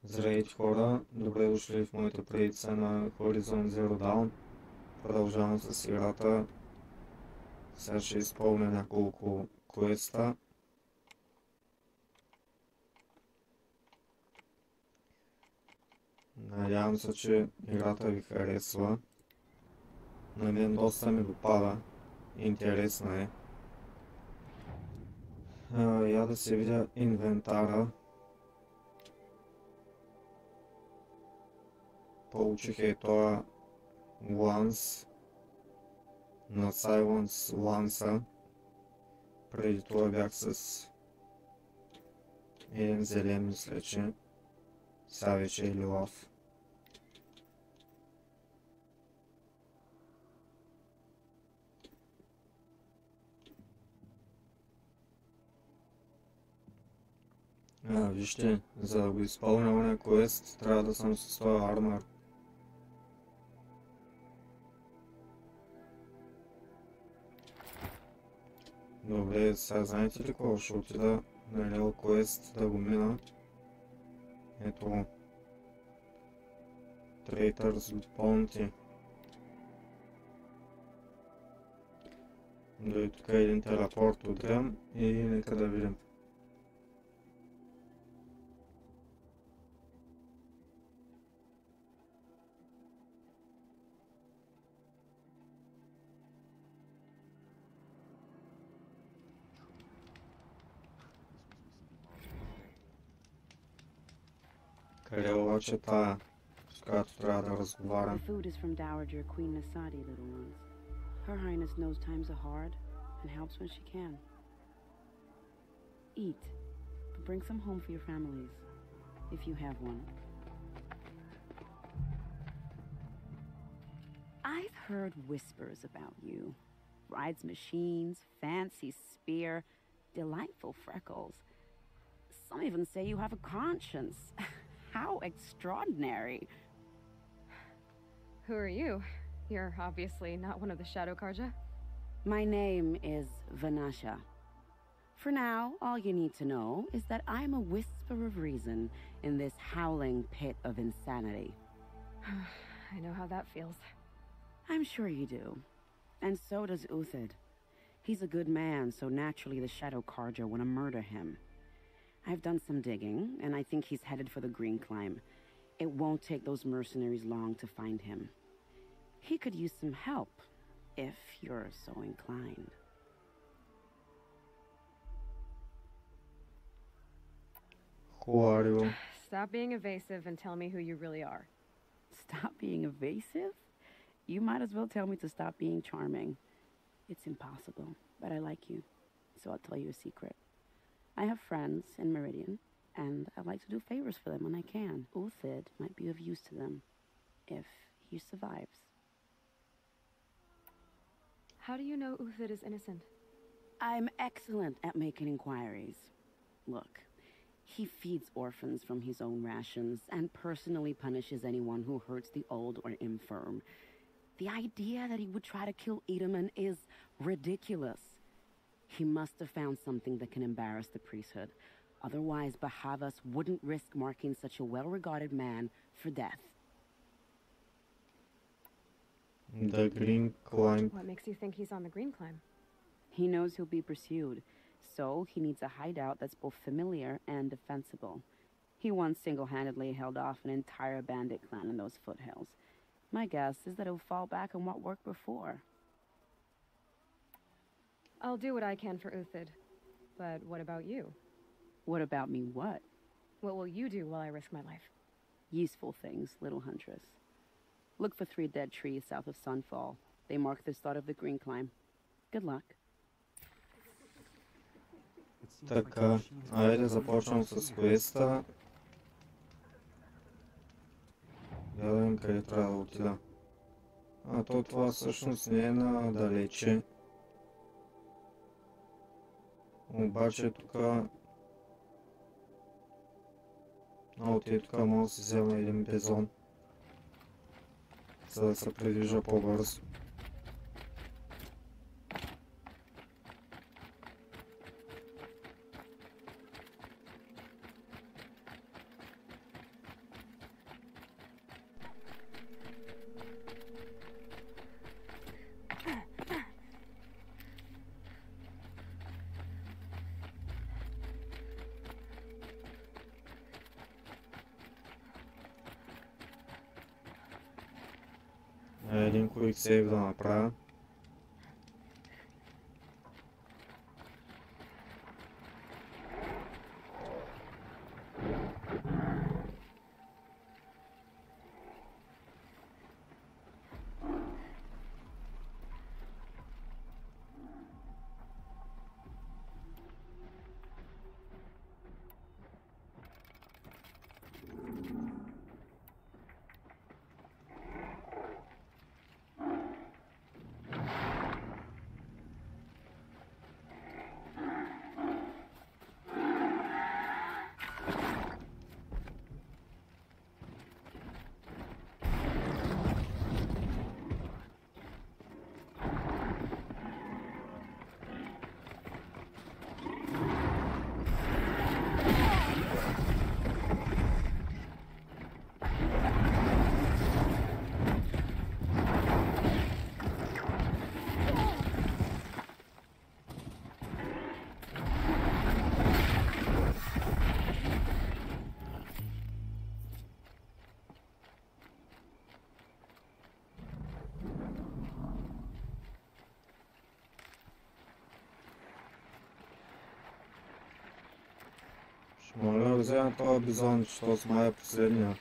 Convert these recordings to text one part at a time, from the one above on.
Здравейте хора, добре дошли в моята предица на Horizon Zero Dawn. Продължавам с играта. Сега ще изпълня няколко квеста. Надявам се, че играта ви харесва. На мен доста ми допада. Интересна е. Я да се видя инвентара. Получих и това ланс на Silence ланса. Преди това бях с един зелен, мисля, че сега вече е лилав. Вижте, за да го изпълня оня квест, трябва да съм с този армор. Добре, сега знаете ли какво? Ще отида на Лел Квест да го мина. Ето. Traitors Bounty. Дойде тук един телепорт удрям и нека да видим. Къде обаче тая, с която трябва да разговарям? The food is from Dowager Queen Nasadi, little ones. Her Highness knows times are hard and helps when she can. Eat, but bring some home for your families, if you have one. I've heard whispers about you. Rides machines, fancy spear, delightful freckles. Some even say you have a conscience. How extraordinary. Who are you? You're obviously not one of the Shadow Karja. My name is Vanasha. For now, all you need to know is that I'm a whisper of reason in this howling pit of insanity. I know how that feels. I'm sure you do. And so does Uthid. He's a good man, so naturally the Shadow Karja want to murder him. I've done some digging, and I think he's headed for the Green Climb. It won't take those mercenaries long to find him. He could use some help, if you're so inclined. Who are you? Stop being evasive and tell me who you really are. Stop being evasive? You might as well tell me to stop being charming. It's impossible, but I like you, so I'll tell you a secret. I have friends in Meridian, and I like to do favors for them when I can. Uthid might be of use to them, if he survives. How do you know Uthid is innocent? I'm excellent at making inquiries. Look, he feeds orphans from his own rations and personally punishes anyone who hurts the old or infirm. The idea that he would try to kill Edelman is ridiculous. He must have found something that can embarrass the priesthood. Otherwise, Bahavas wouldn't risk marking such a well-regarded man for death. The Green Climb. What makes you think he's on the Green Climb? He knows he'll be pursued, so he needs a hideout that's both familiar and defensible. He once single-handedly held off an entire bandit clan in those foothills. My guess is that he'll fall back on what worked before. I'll do what I can for Uthid. But what about you? What about me what? What will you do while I risk my life? Useful things, little huntress. Look for 3 dead trees south of Sunfall. They mark the start of the Green Climb. Good luck. Така, айде започвам с квеста. Я да видим къде трябва да отида. Това всъщност не е надалече. Обаче тук... тук мога да си взема един бизон, за да се придвижа по-бързо. един quick save да направя. Моля, взема този бизон, защото с май е последния.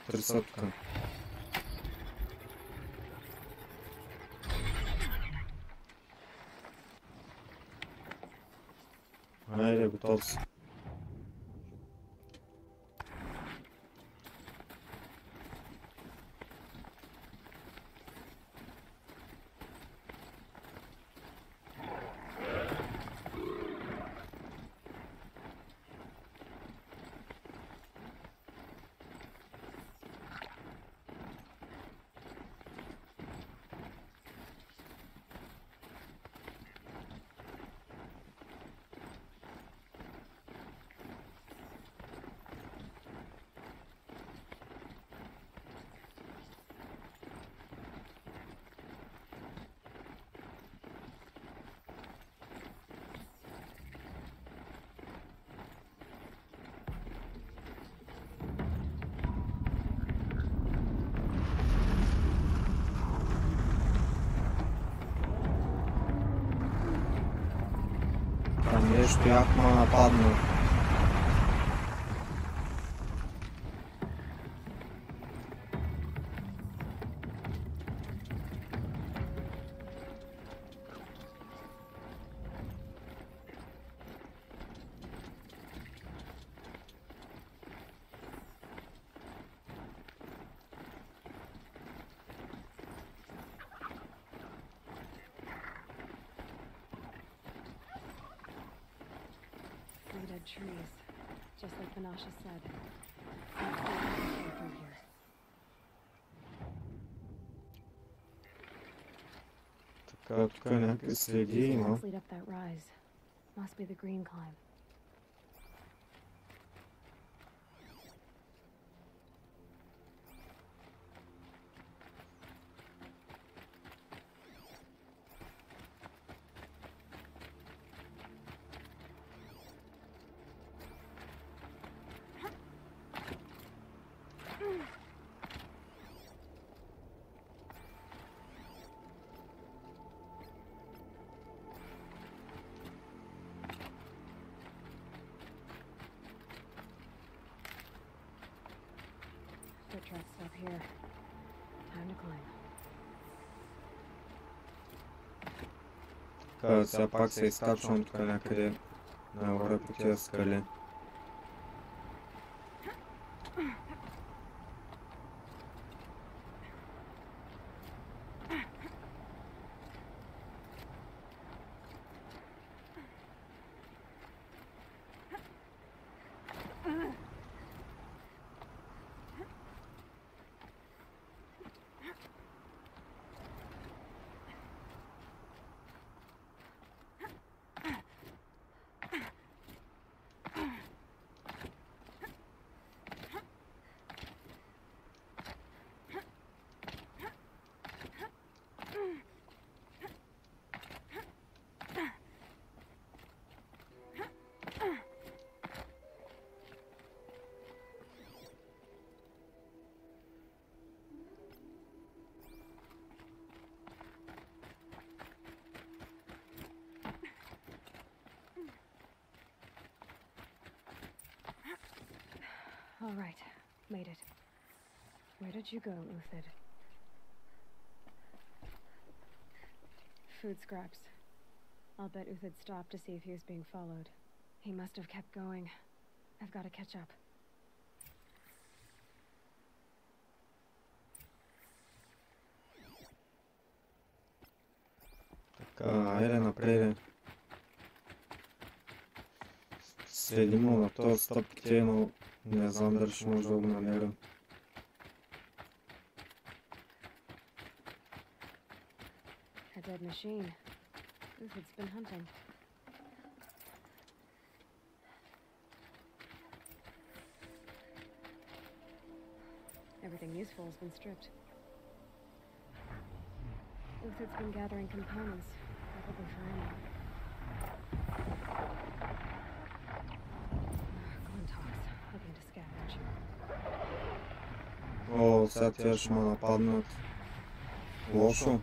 Трисътка. Айде, готов си. Там нещо як ме нападна. Dead trees, just like Vanasha said. Through here. Така, тук е някакви следи има. Lead up that rise. Must be the green climb. Foot tracks up here. Time to climb. Така, сега пак се изкачвам тук някъде нагоре по тия скали. All right, made it. Where did you go, Uthid? Food scraps. I'll bet Uthid stopped to see if he was being followed. He must have kept going. I've got to catch up. Така, айде напред. Следим му на този стъпките, но не знам дали ще може да го намерим. A dead machine. Uthid's been hunting. Everything useful has been stripped. Uthid's been gathering components, probably for ammo. Glintox, looking to scavenge. О, сега тя ще ме нападнат. Лошо.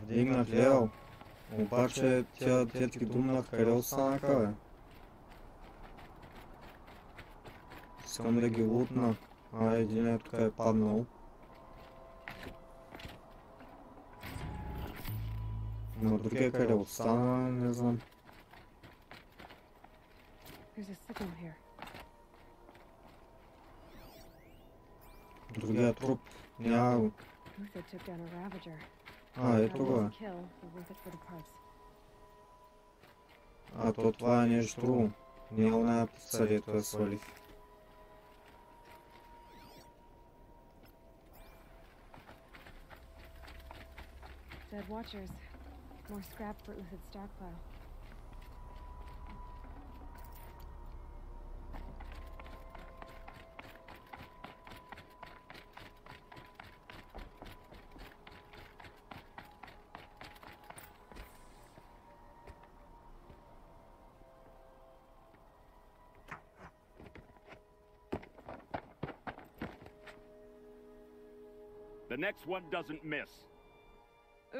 Вдигнах левел. Обаче тя ти думнах къде останаха, бе? Искам да ги лутна. Един е тук е паднал. Но другия къде остана, не знам. Другия труп. Няма го. Ето го е. То това е нещо друго. Не оная птица, дето я свалих. Dead watchers. More scrap for Uthid's stockpile. The next one doesn't miss.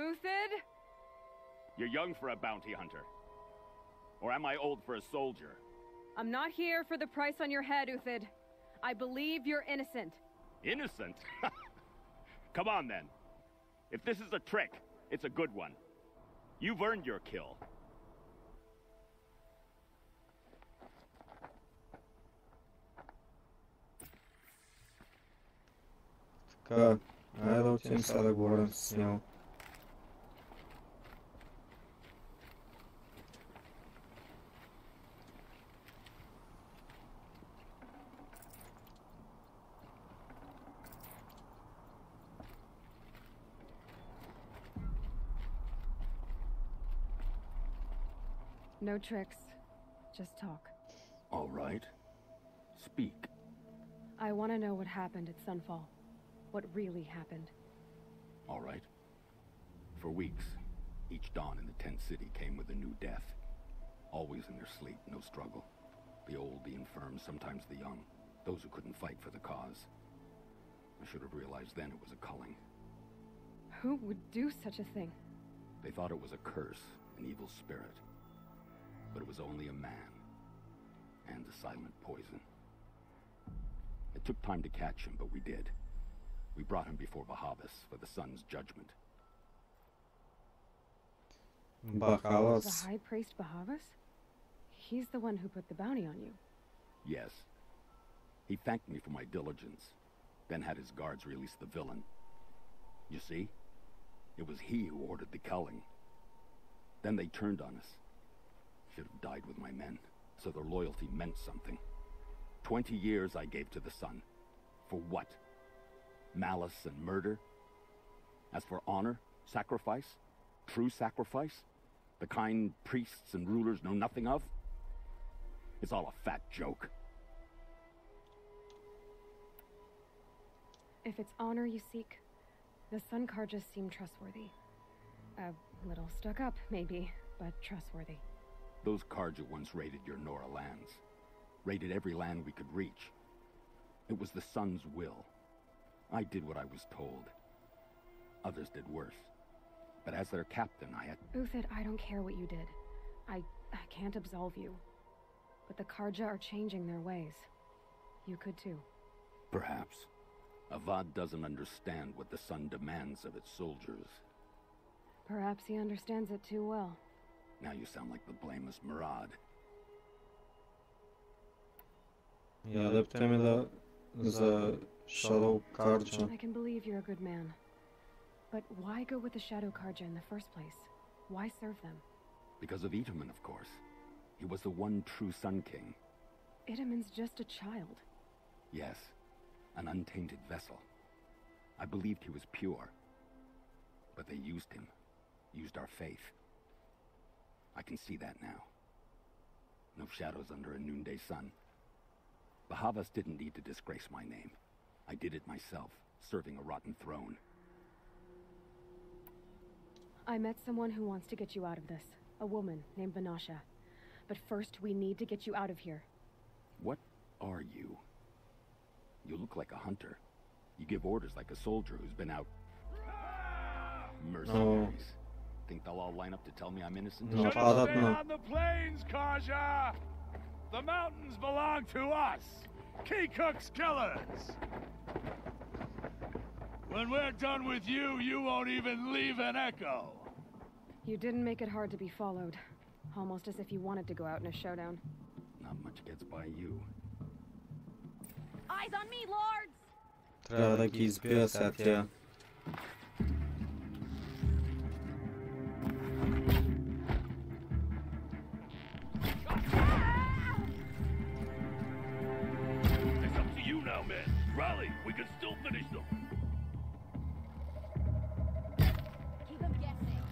Uthid? You're young for a bounty hunter. Or am I old for a soldier? I'm not here for the price on your head, Uthid. I believe you're innocent. Innocent? Come on, then. If this is a trick, it's a good one. You've earned your kill. Така, айде да отидем сега да говорим с него. No tricks. Just talk. All right. Speak. I want to know what happened at Sunfall. What really happened. All right. For weeks, each dawn in the tent city came with a new death. Always in their sleep, no struggle. The old, the infirm, sometimes the young. Those who couldn't fight for the cause. I should have realized then it was a culling. Who would do such a thing? They thought it was a curse, an evil spirit. But it was only a man. And a silent poison. It took time to catch him, but we did. We brought him before Bahavas for the sun's judgment. Bahavas. The high priest Bahavas? He's the one who put the bounty on you. Yes. He thanked me for my diligence, then had his guards release the villain. You see? It was he who ordered the culling. Then they turned on us. Should have died with my men, so their loyalty meant something. 20 years I gave to the sun. For what? Malice and murder? As for honor, sacrifice, true sacrifice, the kind priests and rulers know nothing of, it's all a fat joke. If it's honor you seek, the Sun Karjas seem trustworthy. A little stuck up, maybe, but trustworthy. Those Karja once raided your Nora lands. Raided every land we could reach. It was the Sun's will. I did what I was told. Others did worse. But as their captain, I had... Uthid, I don't care what you did. I can't absolve you. But the Karja are changing their ways. You could too. Perhaps. Avad doesn't understand what the Sun demands of its soldiers. Perhaps he understands it too well. Now you sound like the blameless Murad. Я да питаме да за Shadow Karja. I can believe you're a good man. But why go with the Shadow Karja in the first place? Why serve them? Because of Itaman, of course. He was the one true Sun King. Itaman's just a child. Yes, an untainted vessel. I believed he was pure. But they used him. Used our faith. I can see that now. No shadows under a noonday sun. Bahavas didn't need to disgrace my name. I did it myself, serving a rotten throne. I met someone who wants to get you out of this. A woman named Vanasha. But first, we need to get you out of here. What are you? You look like a hunter. You give orders like a soldier who's been out... Mercenaries. Think they'll all line up to tell me I'm innocent? No, Stay on the plains, Karja! The mountains belong to us! Kikuk's killers! When we're done with you, you won't even leave an echo! You didn't make it hard to be followed. Almost as if you wanted to go out in a showdown. Not much gets by you. Eyes on me, lords! Трябва да ги избия сега тя. It's up to you now, man. Rally, we can still finish them. Keep them guessing.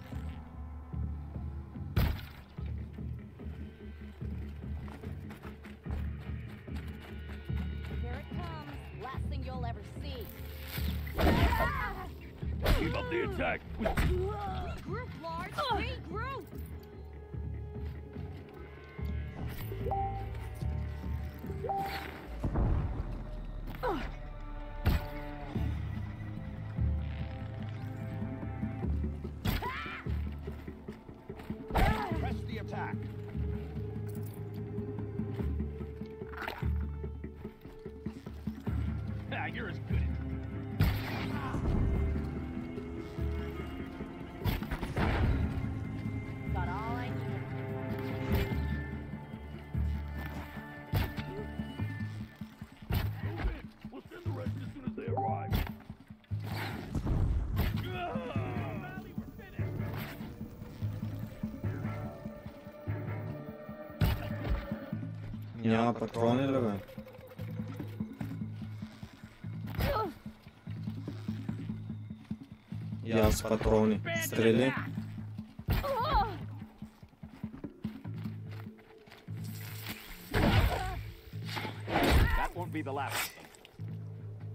Here it comes. Last thing you'll ever see. Keep up the attack. Regroup, lords! Regroup! Press the attack. Ah, you're as good. Got all I need. Move in. We'll send the rest as soon as they arrive. Rally, we're finished. Няма патрони ли бе? И аз патрони. Стрели. That won't be the last.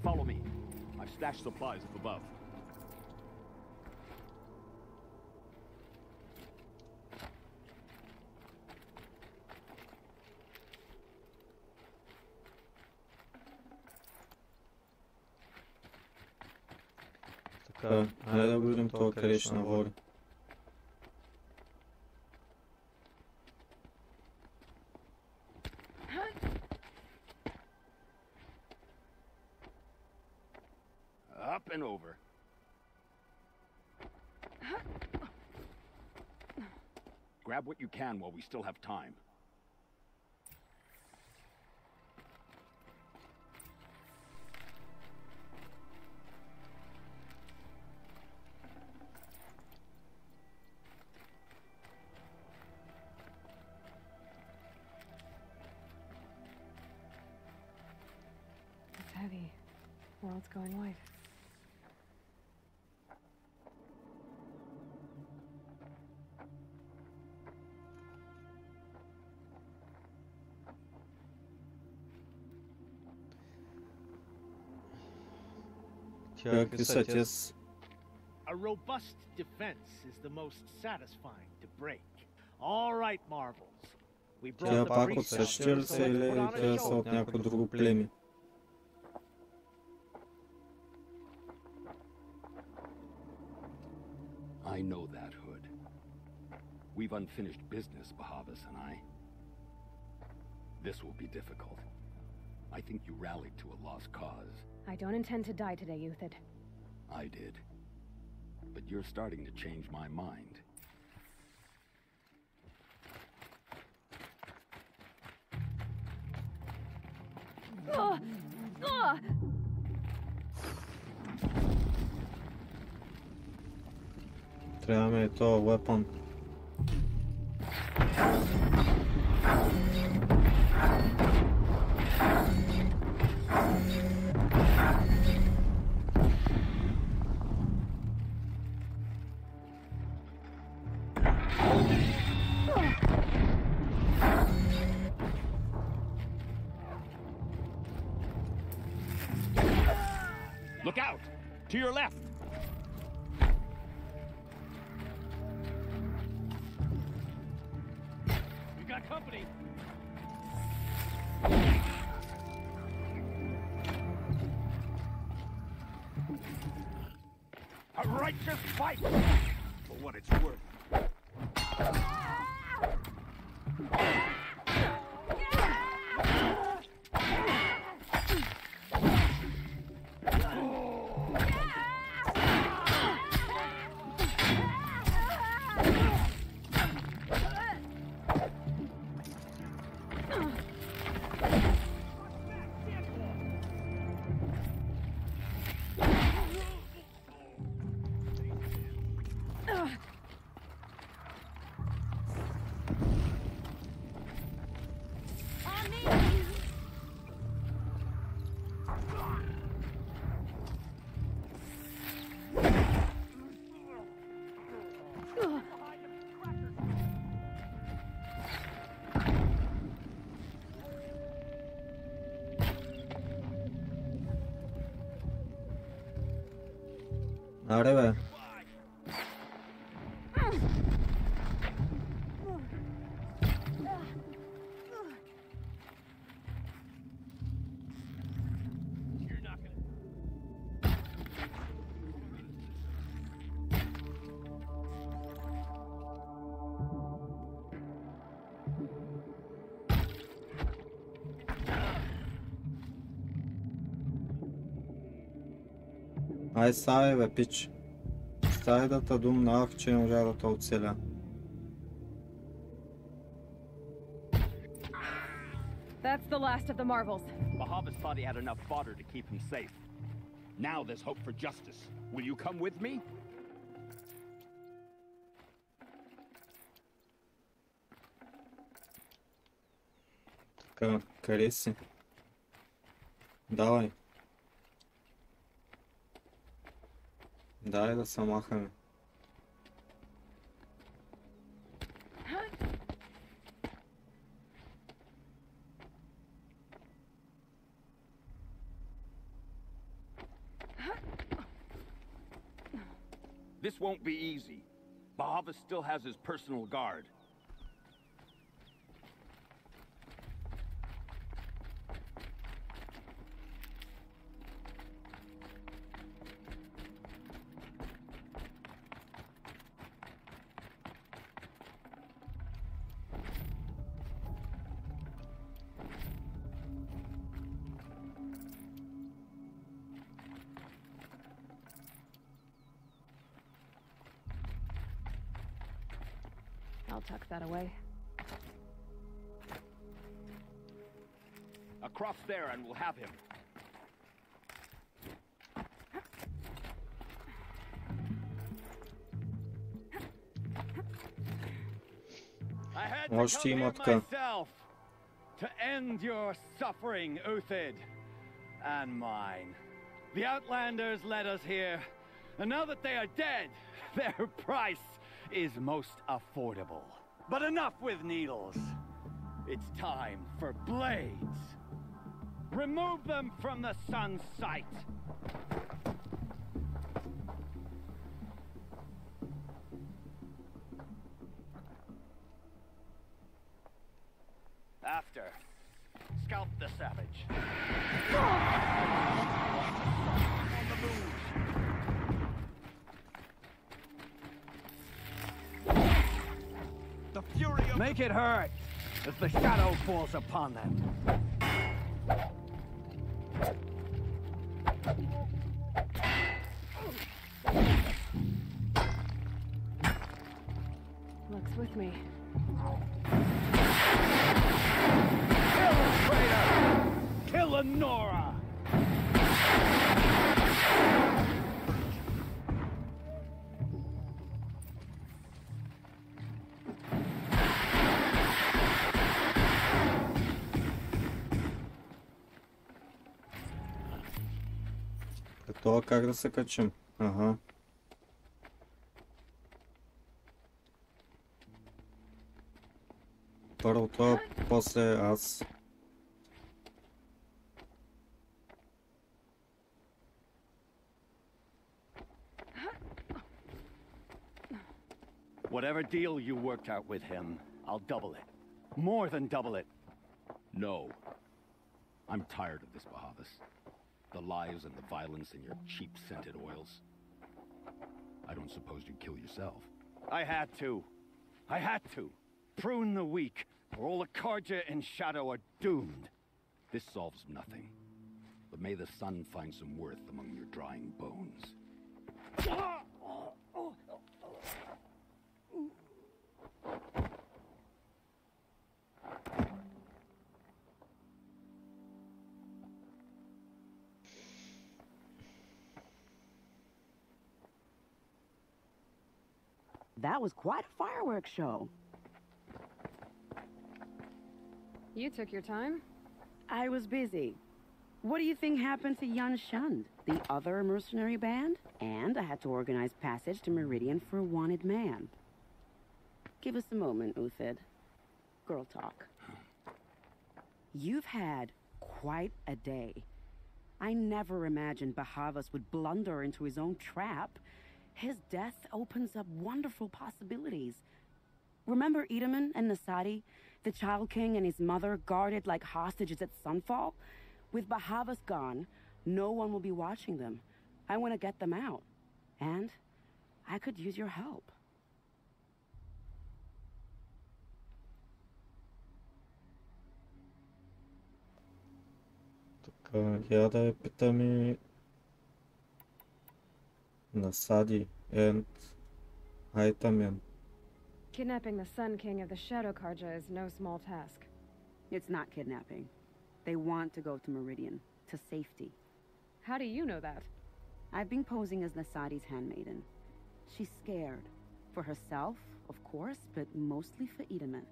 Follow me. I've stashed supplies up above. Така, хайде да го видим това къде ще навори. Up and over. Grab what you can while we still have time. Well, it's going white. A robust defense is the most satisfying to break. All right, Marvels. We Тя brought the пак от priest out същия here, ли so са let's или put on a те са show. от някое друго племе? I know that, Hood. We've unfinished business, Bahavas and I. This will be difficult. I think you rallied to a lost cause. I don't intend to die today, Euthyd. I did. But you're starting to change my mind. Трябва ми е този weapon. Look out! To your left! You got company! A righteous fight! For what it's worth. Аре бе. Ай сай бе, пич. Стай да те думнах, че не можа да те оцеля. That's the last of the Marvels. Bahavas thought he had enough fodder to keep him safe. Now there's hope for justice. Will you come with me? Така, къде си? Давай. Дай да се махаме. This won't be easy. Bahavas still has his personal guard. I'll tuck that away. Across there and we'll have him. I had to Още come има here така. myself to end your suffering, Uthid, and mine. The Outlanders led us here, and now that they are dead, their price is most affordable. But enough with needles. It's time for blades. Remove them from the sun's sight. After, scalp the savage. On the move. The fury of... Make it hurt as the shadow falls upon them. Looks with me. Kill the traitor! Kill Lenora! Това как да се качим? Ага. Първо това, после аз. Whatever deal you worked out with him, I'll double it. More than double it. No. I'm tired of this, Bahavas. The lies and the violence and your cheap-scented oils. I don't suppose you'd kill yourself. I had to. I had to. Prune the weak, or all the Karja and Shadow are doomed. This solves nothing. But may the sun find some worth among your drying bones. That was quite a fireworks show. You took your time? I was busy. What do you think happened to Yun Shund, the other mercenary band? And I had to organize passage to Meridian for a wanted man. Give us a moment, Uthid. Girl talk. You've had quite a day. I never imagined Bahavas would blunder into his own trap. His death opens up wonderful possibilities. Remember Edaman and Nasadi, the Child King and his mother guarded like hostages at sunfall? With Bahavas gone, no one will be watching them. I want to get them out. And I could use your help. Така, я да я питам и Nasadi and Aitamen. Kidnapping the Sun King of the Shadow Karja is no small task. It's not kidnapping. They want to go to Meridian, to safety. How do you know that? I've been posing as Nasadi's handmaiden. She's scared. For herself, of course, but mostly for Edaman.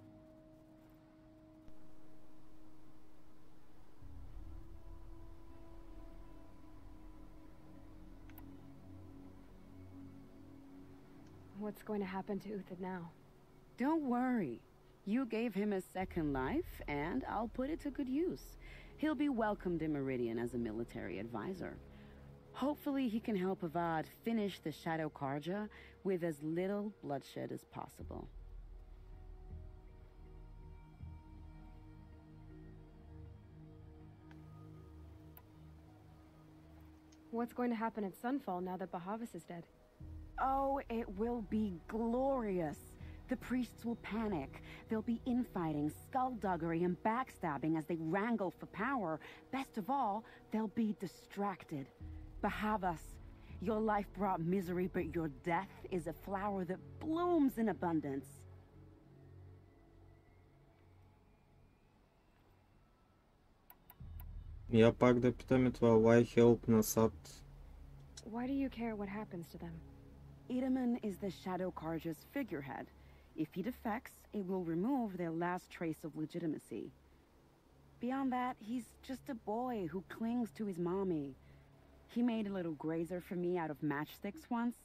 What's going to happen to Uthid now? Don't worry. You gave him a second life, and I'll put it to good use. He'll be welcomed in Meridian as a military advisor. Hopefully he can help Avad finish the Shadow Karja with as little bloodshed as possible. What's going to happen at Sunfall now that Bahavas is dead? Oh, it will be glorious. The priests will panic. There'll be infighting, skullduggery, and backstabbing as they wrangle for power. Best of all, they'll be distracted. Bahavas, your life brought misery, but your death is a flower that blooms in abundance. Я пак да питаме това Why help Nasad? Why do you care what happens to them? Edaman is the Shadow Karja's figurehead. If he defects, it will remove their last trace of legitimacy. Beyond that, he's just a boy who clings to his mommy. He made a little grazer for me out of matchsticks once.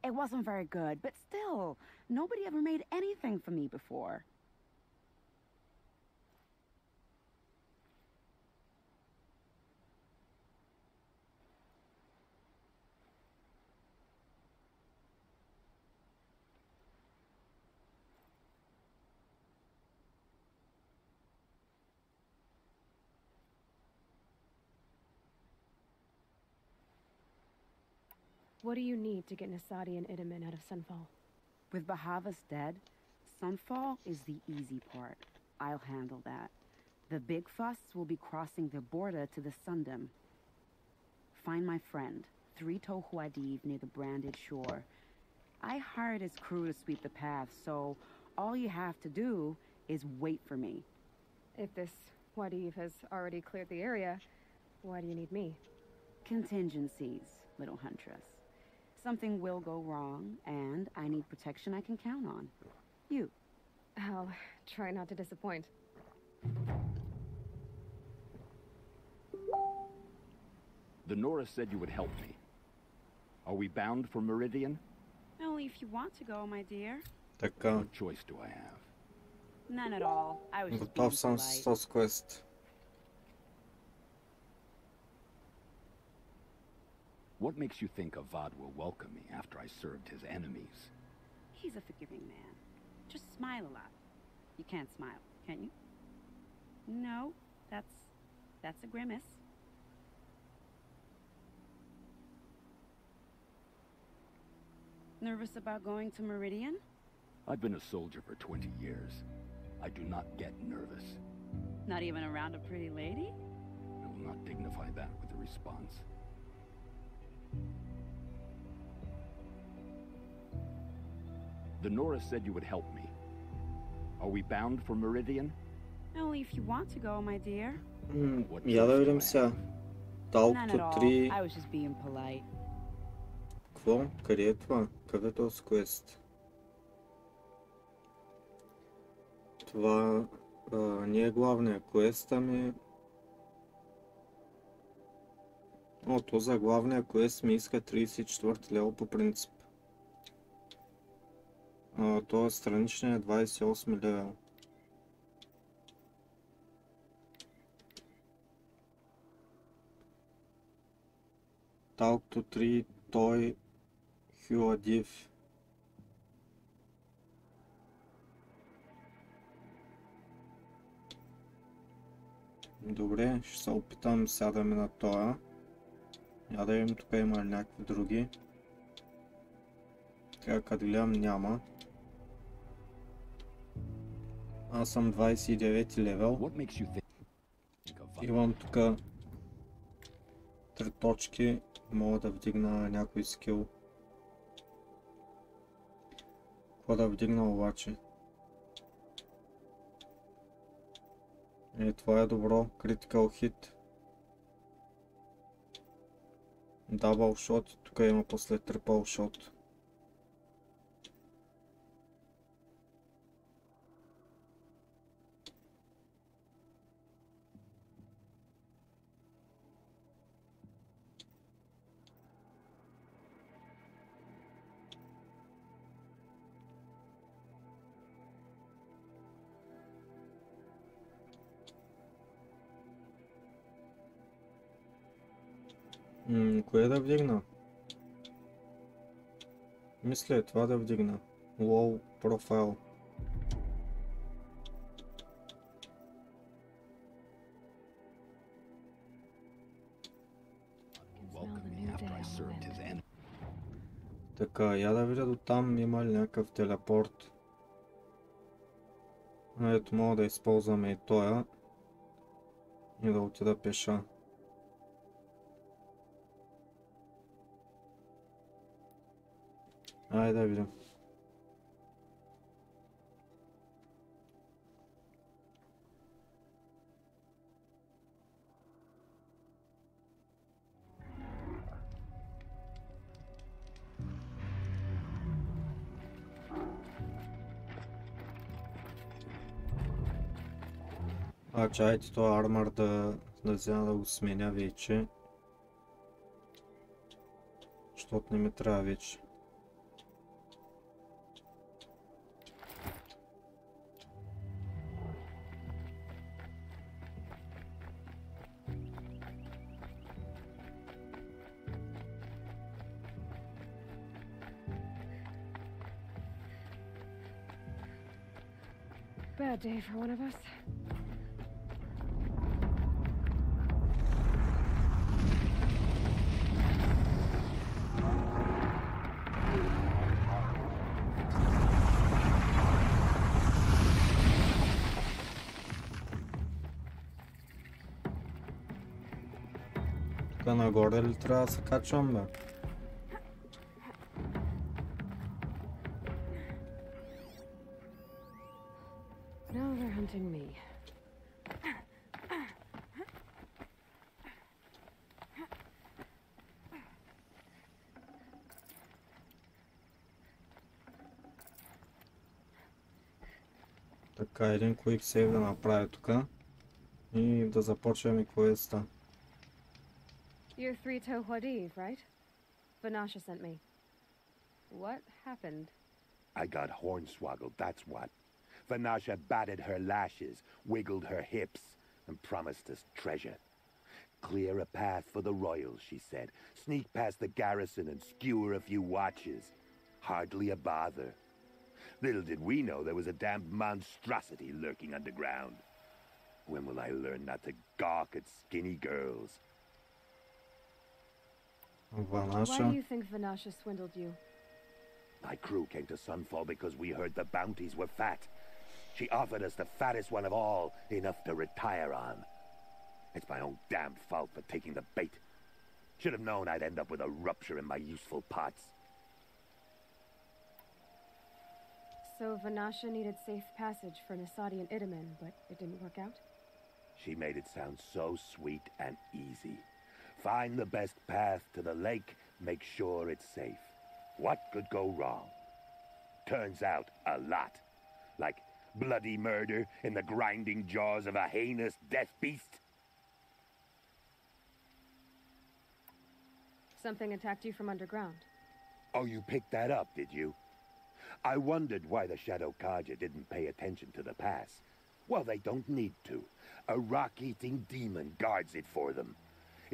It wasn't very good, but still, nobody ever made anything for me before. What do you need to get Nasadi and Idaman out of Sunfall? With Bahava's dead, Sunfall is the easy part. I'll handle that. The big fuss will be crossing the border to the Sundom. Find my friend, 3 Tohuadiv near the branded shore. I hired his crew to sweep the path, so all you have to do is wait for me. If this Wadiv has already cleared the area, why do you need me? Contingencies, little huntress. Something will go wrong, and I need protection I can count on. You. I'll try not to disappoint. The Nora said you would help me. Are we bound for Meridian? Only if you want to go, my dear. Така, What choice do I have? None at all. I was just being готов съм с polite. този квест. What makes you think Avad will welcome me after I served his enemies? He's a forgiving man. Just smile a lot. You can't smile, can you? No, that's a grimace. Nervous about going to Meridian? I've been a soldier for 20 years. I do not get nervous. Not even around a pretty lady? I will not dignify that with a response. The Nora said you would help me. Are we bound for Meridian? Only if you want to go, my dear. Я да видим сега. Талкто None at all. 3. I was just being polite. Какво? Къде е това? Какъв е този квест? Това не е главния квест, ами... О, то за главния квест ми иска 34 лево по принцип. То е страничният 28 левел. Талкто 3, той Хюадив. Добре, ще се опитам сега да мина тоя. Я да видим, тук има ли някакви други. Така, като гледам няма. Аз съм 29 левел. What makes you think of Avad? Имам тук 3 точки. Мога да вдигна някой скил. Какво да вдигна обаче? Това е добро. Critical hit. Double shot. Тук има после triple shot. Кое да вдигна? Мисля това да вдигна. Low profile. Welcome me after I served his enemies. Така, я да видя до там има ли някакъв телепорт. Ето мога да използваме и тоя. И да отида пеша. Айде да видим. Чайте този армор да взема да го сменя вече. защото не ми трябва вече. Bad day for one of us. Тук нагоре ли трябва да се качвам, бе? Now they're hunting me. Така, един quick save да направя тук и да започваме квеста. You're Three-Toe Huadiv, right? Vanasha sent me. What happened? I got hornswoggled, that's what. Vanasha batted her lashes, wiggled her hips, and promised us treasure. Clear a path for the royals, she said. Sneak past the garrison and skewer a few watches. Hardly a bother. Little did we know there was a damned monstrosity lurking underground. When will I learn not to gawk at skinny girls? Why do you think Vanasha swindled you? My crew came to Sunfall because we heard the bounties were fat. She offered us the fattest one of all, enough to retire on. It's my own damned fault for taking the bait. Should have known I'd end up with a rupture in my useful parts. So Vanasha needed safe passage for Nasadi and Idaman, but it didn't work out? She made it sound so sweet and easy. Find the best path to the lake, make sure it's safe. What could go wrong? Turns out a lot. Like bloody murder in the grinding jaws of a heinous death beast. Something attacked you from underground. Oh, you picked that up, did you? I wondered why the Shadow Kaja didn't pay attention to the pass. Well, they don't need to. A rock-eating demon guards it for them.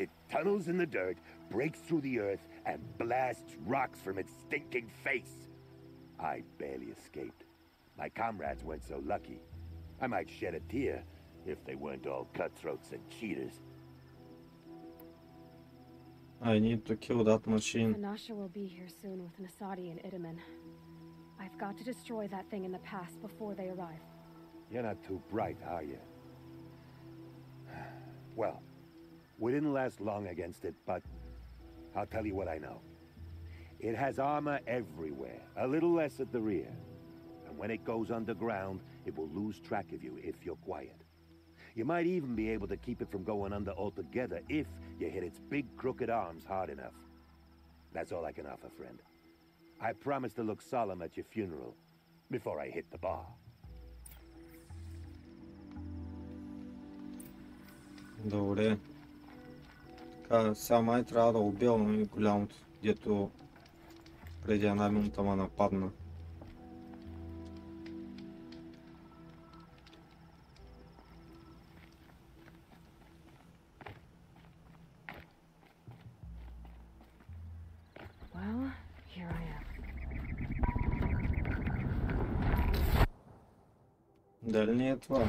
It tunnels in the dirt, breaks through the earth, and blasts rocks from its stinking face. I barely escaped. My comrades weren't so lucky. I might shed a tear if they weren't all cutthroats and cheaters. I need to kill that machine. Vanasha will be here soon with Nasadi and Idaman. I've got to destroy that thing in the pass before they arrive. You're not too bright, are you? Well, we didn't last long against it, but I'll tell you what I know. It has armor everywhere, a little less at the rear. And when it goes underground, it will lose track of you if you're quiet. You might even be able to keep it from going under altogether if you hit its big crooked arms hard enough. That's all I can offer, friend. I promise to look solemn at your funeral before I hit the bar. Добре. Така, сега май трябва да убивам голямото, дето преди една минута ме нападна. Well, here I am. Дали не е това?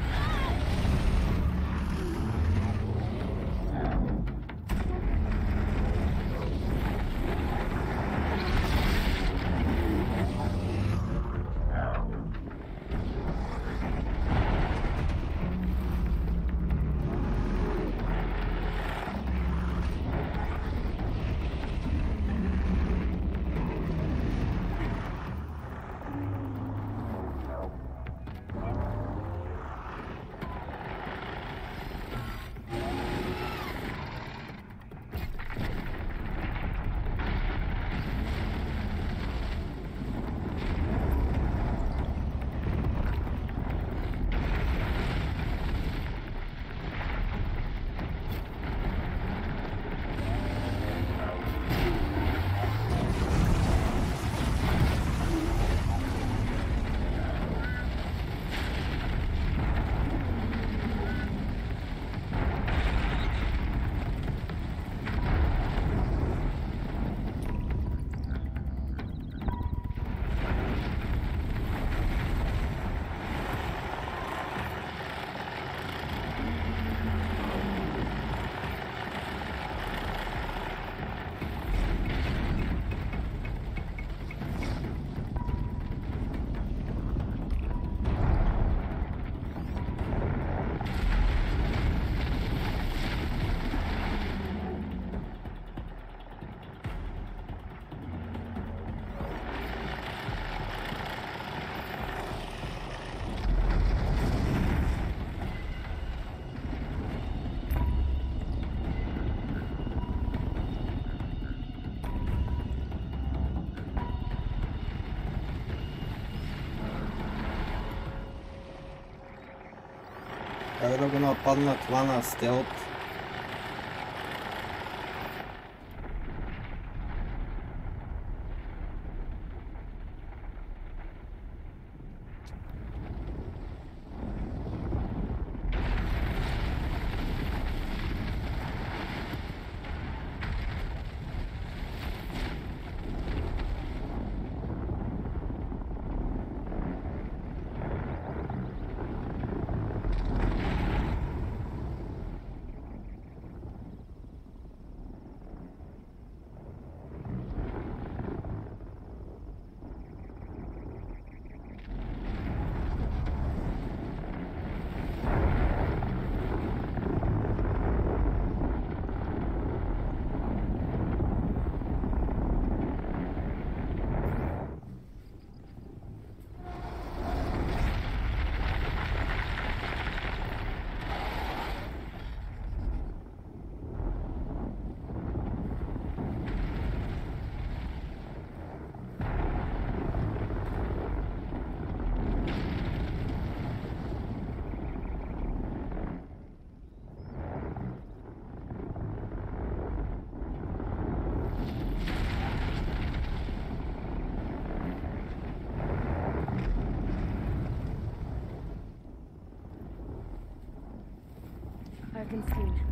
да го нападнат това на стелт. I've been seen.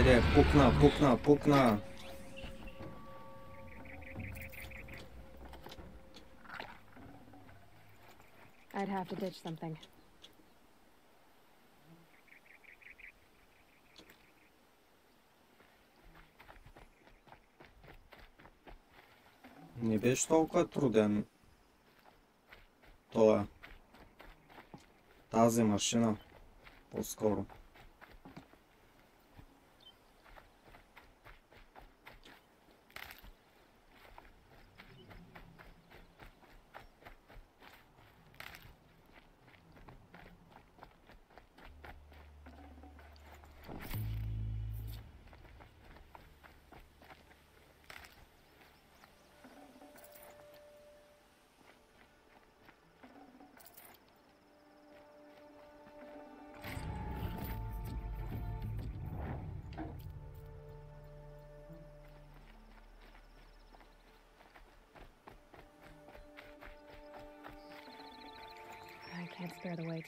Айде, пукна. I'd have to ditch something. Не беше толкова труден тази машина, по-скоро. I can't spare the wait.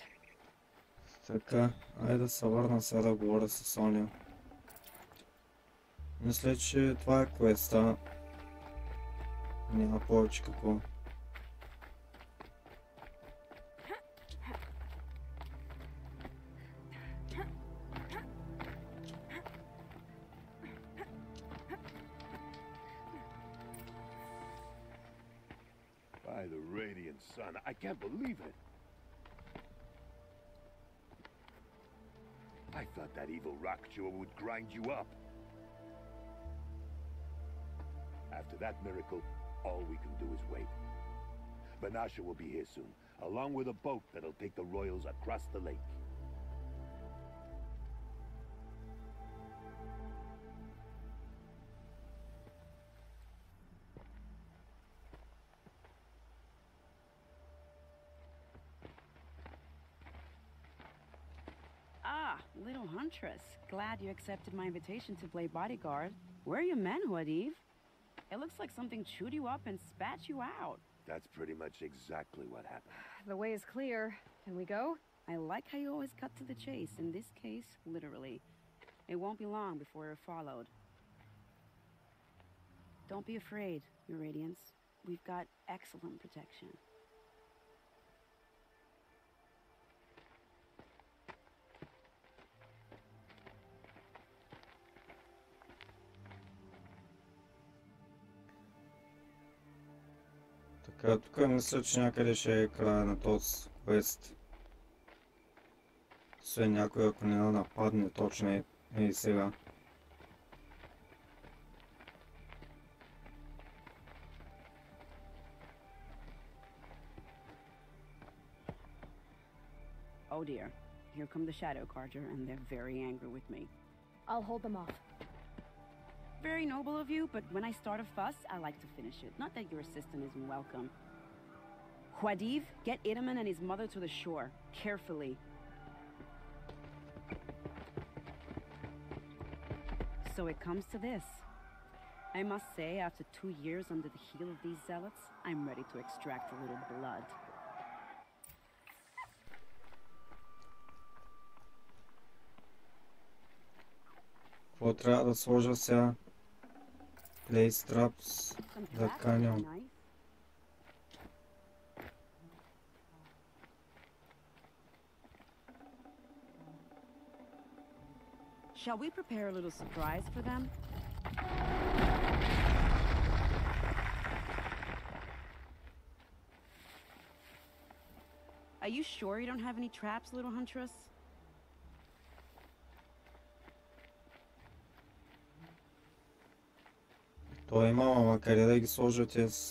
Така, айде да се върна сега да говоря с Соня. Мисля, че това е квеста. Няма повече какво. By the radiant sun, I can't believe it. I thought that evil rock chewer would grind you up. After that miracle, all we can do is wait. Banasha will be here soon, along with a boat that'll take the royals across the lake. Ah, little huntress. Glad you accepted my invitation to play bodyguard. Where are your men, Huadiv? It looks like something chewed you up and spat you out. That's pretty much exactly what happened. The way is clear. Can we go? I like how you always cut to the chase. In this case, literally. It won't be long before you're followed. Don't be afraid, Your Radiance. We've got excellent protection. Така, тук мисля, че някъде ще е края на този квест. Освен някой, ако не нападне точно и сега. Oh dear. Here come the Shadow Carja, and they're very angry with me. I'll hold them off. Very noble of you, but when I start a fuss, I like to finish it. Not that your assistant isn't welcome. Huadiv, get Idaman and his mother to the shore. Carefully. So it comes to this. I must say, after 2 years under the heel of these zealots, I'm ready to extract a little blood. Какво трябва да сложа сега? Place traps, да каням. Shall we prepare a little surprise for them? Are you sure you don't have any traps, little huntress? Той има, ама къде да ги сложа тези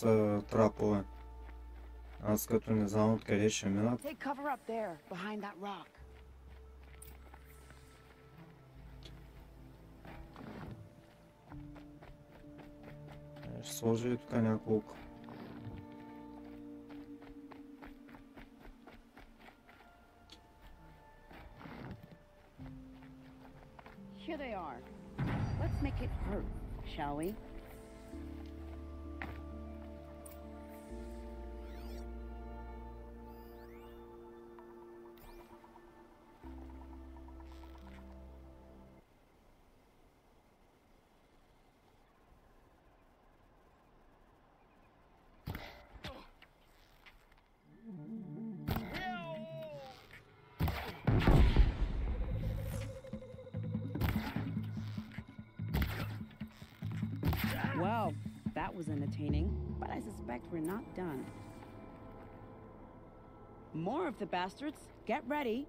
трапове? Аз като не знам откъде ще минат. Take cover up there, behind that rock. Ще сложа и тук няколко. Here they are. Let's make it hurt, shall we? Well, that was entertaining, but I suspect we're not done. More of the bastards. Get ready.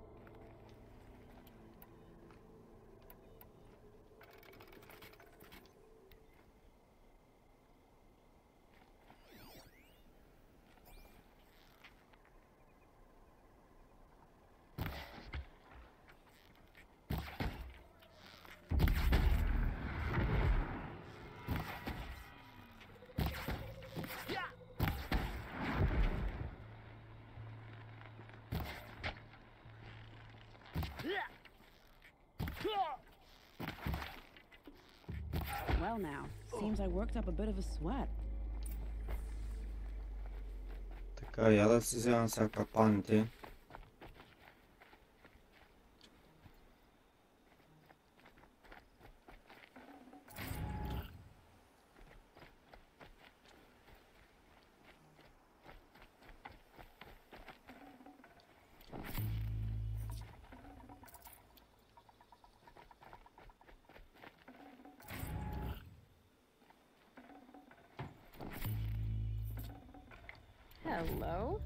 Well now, seems I worked up a bit of a sweat. Така, я да си вземам сега капаните. Hello?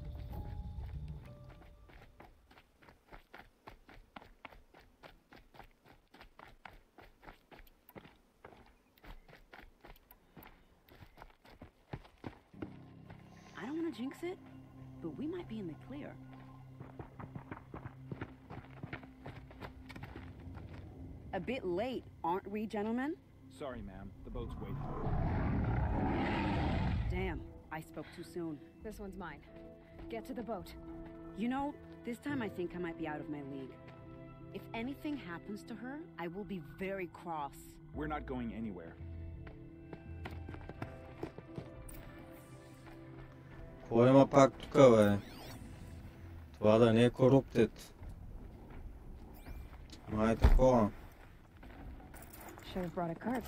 I don't want to jinx it, but we might be in the clear. A bit late, aren't we, gentlemen? Sorry, ma'am. The boat's waiting. Damn, I spoke too soon. This one's mine. Get to the boat. You know, this time I think I might be out of my league. If anything happens to her, I will be very cross. We're not going anywhere. Кой има пак тука, бе? Това да не е corrupted. Май такова. Should have brought a cart.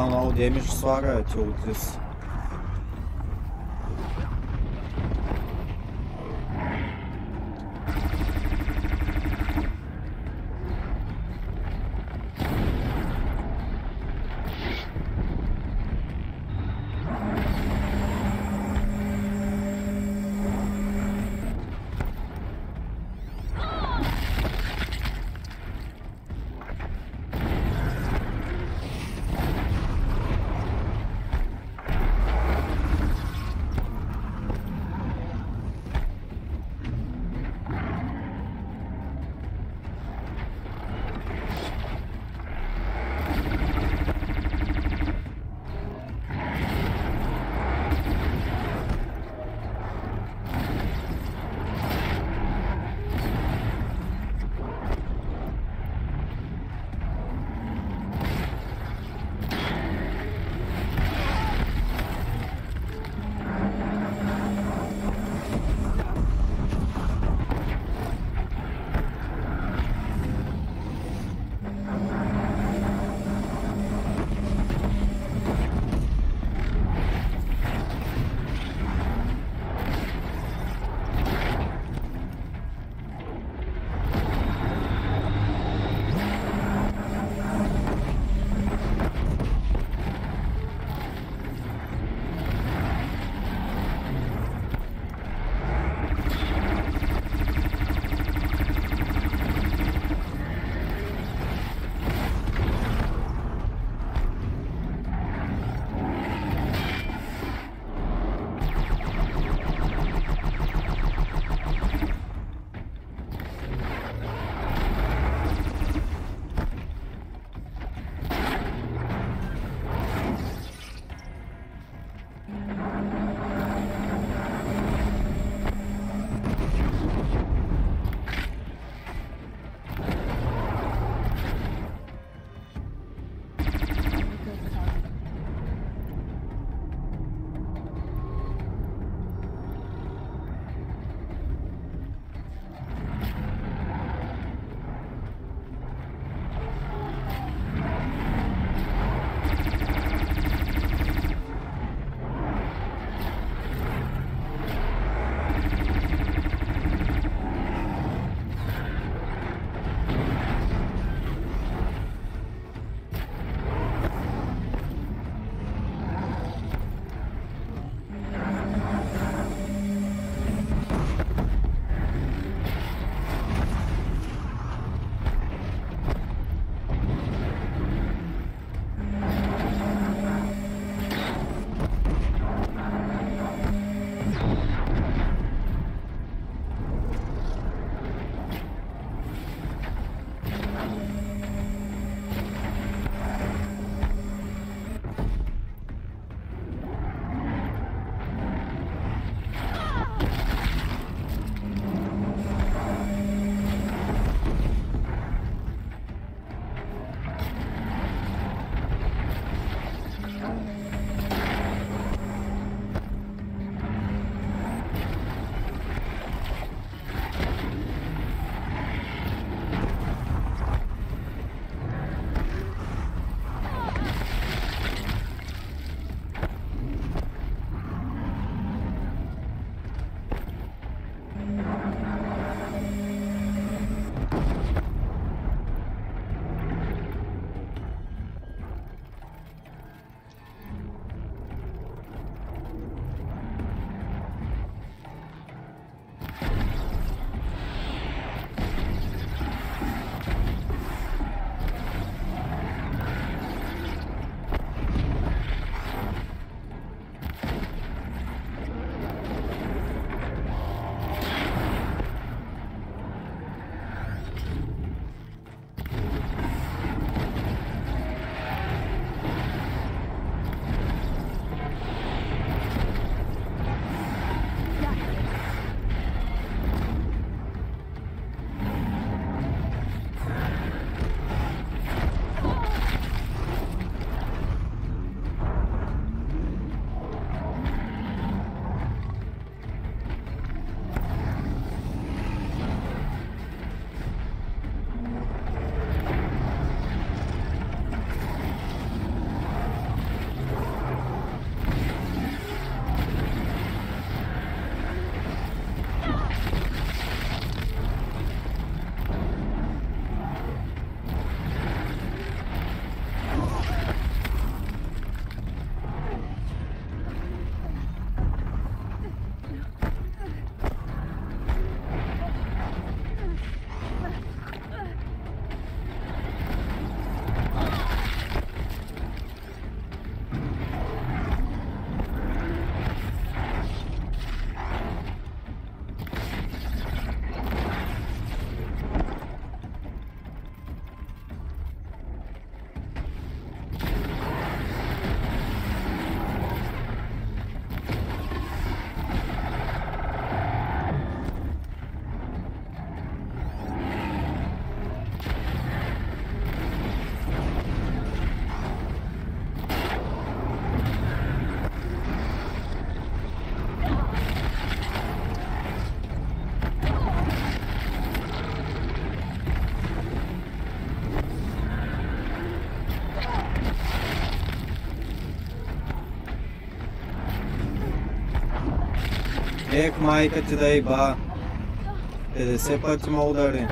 Много демидж слага от this. Ех, майка ти да иба. 50 пъти ме удари.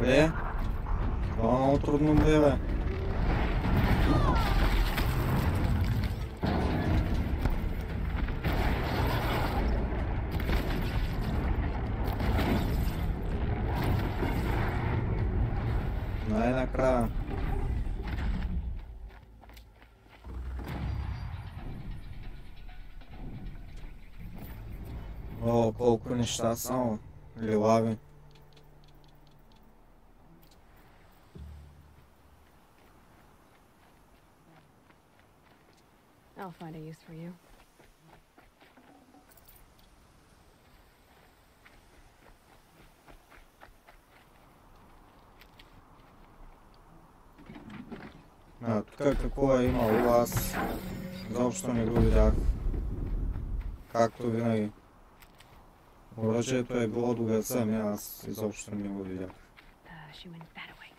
Бре, това е много трудно, бре. Най-накрая. О, колко неща само. Лилави. I'll find a use for you. Тук какво е имало, аз изобщо не го видях. Както винаги. Оръжието е било до гърца ми, аз изобщо не го видях. She went that way.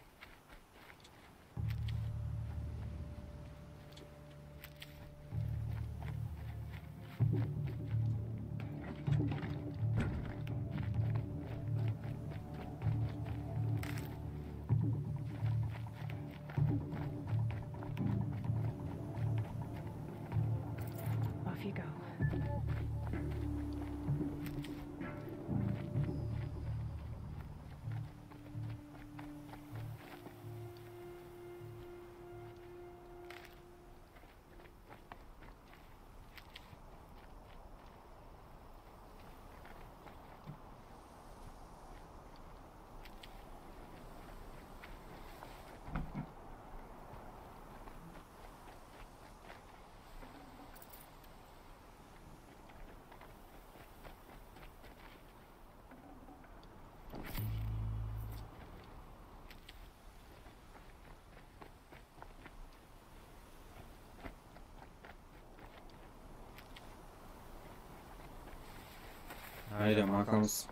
Айде, махам се.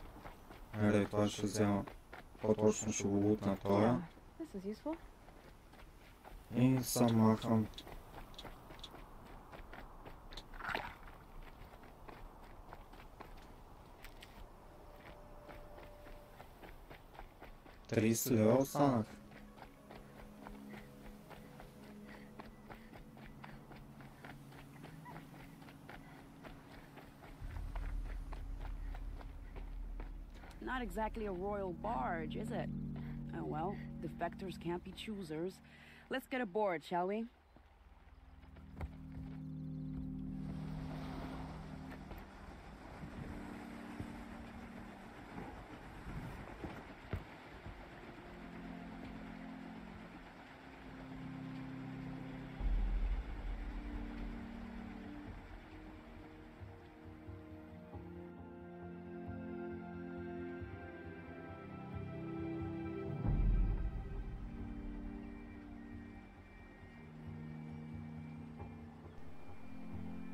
Айде, това ще взема. По-точно ще го лутна това. И сам махам. Тридесет лева останах. Not exactly a royal barge, is it? Oh well, defectors can't be choosers. Let's get aboard, shall we?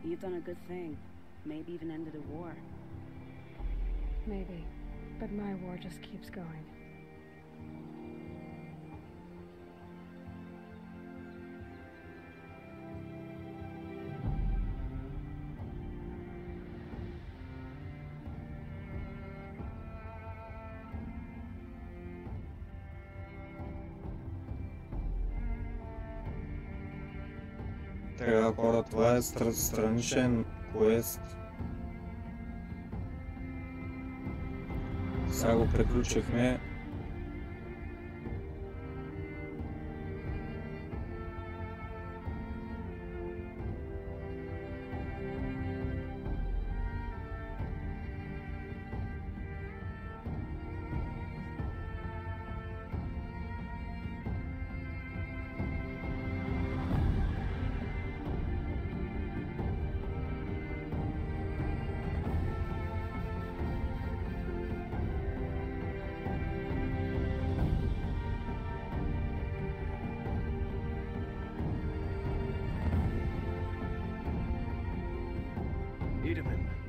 You've done a good thing. Maybe even ended a war. Maybe. But my war just keeps going. Така, хора, това е страничен квест. Сега го приключихме.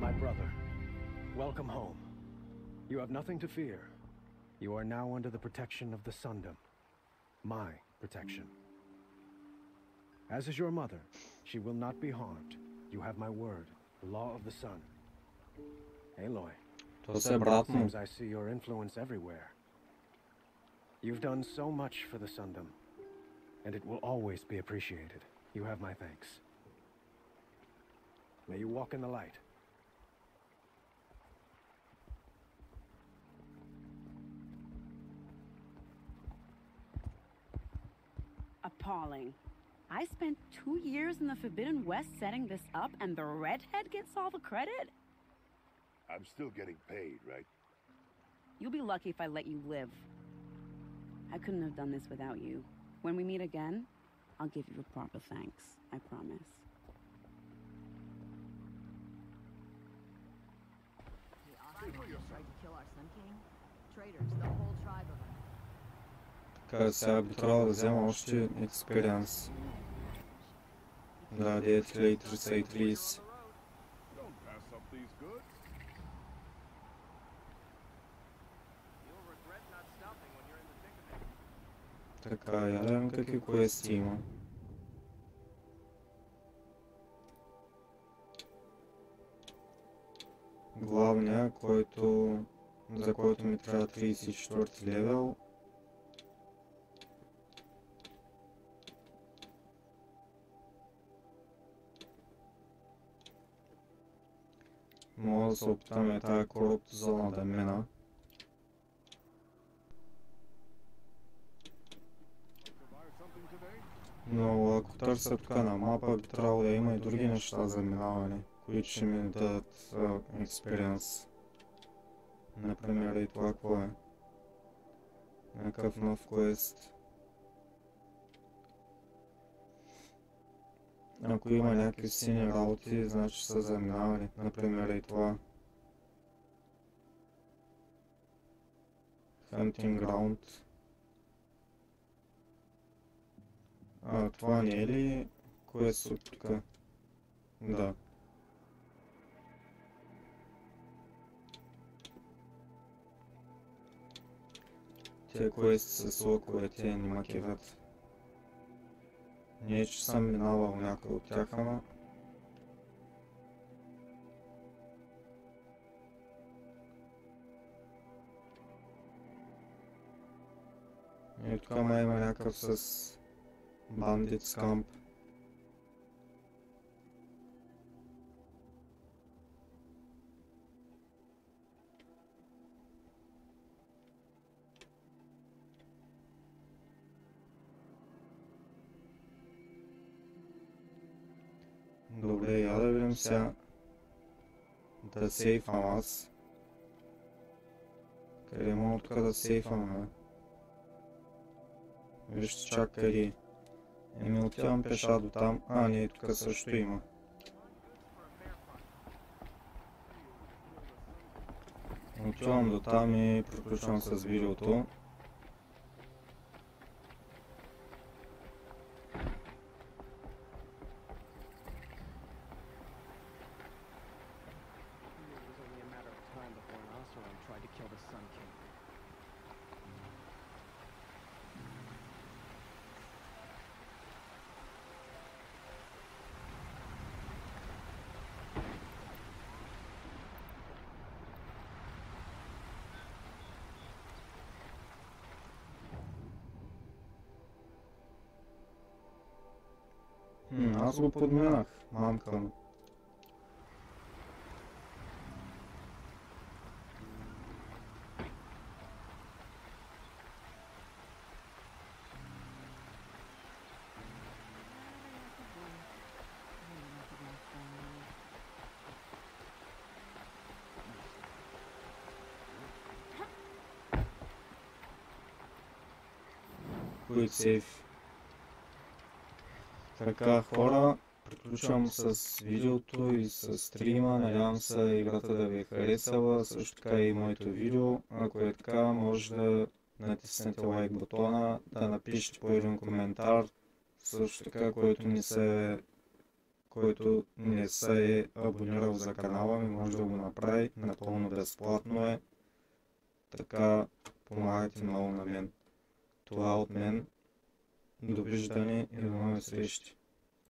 My brother, welcome home. You have nothing to fear. You are now under the protection of the Sundom. My protection. As is your mother, she will not be harmed. You have my word, the law of the sun. Aloy, it seems I see your influence everywhere. You've done so much for the Sundom, and it will always be appreciated. You have my thanks. May you walk in the light. Appalling. I spent 2 years in the Forbidden West setting this up, and the redhead gets all the credit? I'm still getting paid, right? You'll be lucky if I let you live. I couldn't have done this without you. When we meet again, I'll give you a proper thanks. I promise. Така, сега би трябвало да взема още експириенс. Да, 9330. Така, я да видим какви квести има. Главния, за който ми трябва 34 левел. Мога да се опитаме тая корупт зона да мина. Но ако търся тук на мапа, би трябвало да има и други неща за минаване, които ще ми дадат експириенс. Например, и това какво е? Някакъв нов квест. Ако има някакви сини работи, значи са заминавали. Например и това. Hunting Ground. Това не е ли квест от тук? Да. тия квести с лъковете не ма кефят. Не е, че съм минавал някой от тях, ама... И тук има някакъв с бандит скамп. Добре, я да видим сега да сейфам аз. Къде мога тук да сейфам, бе? Вижте чак къде. Еми отивам пеша до там. А, не, тук също има. Отивам до там и приключвам с видеото. Аз го подминах, мамка му. Quick save. Така, хора, приключвам с видеото и с стрима. Надявам се играта да ви е харесала, също така и моето видео. Ако е така, може да натиснете лайк бутона, да напишете по един коментар. Също така, който не се е абонирал за канала ми, може да го направи. Напълно безплатно е. Така, помагайте много на мен. Това от мен. Довиждане и до нови срещи.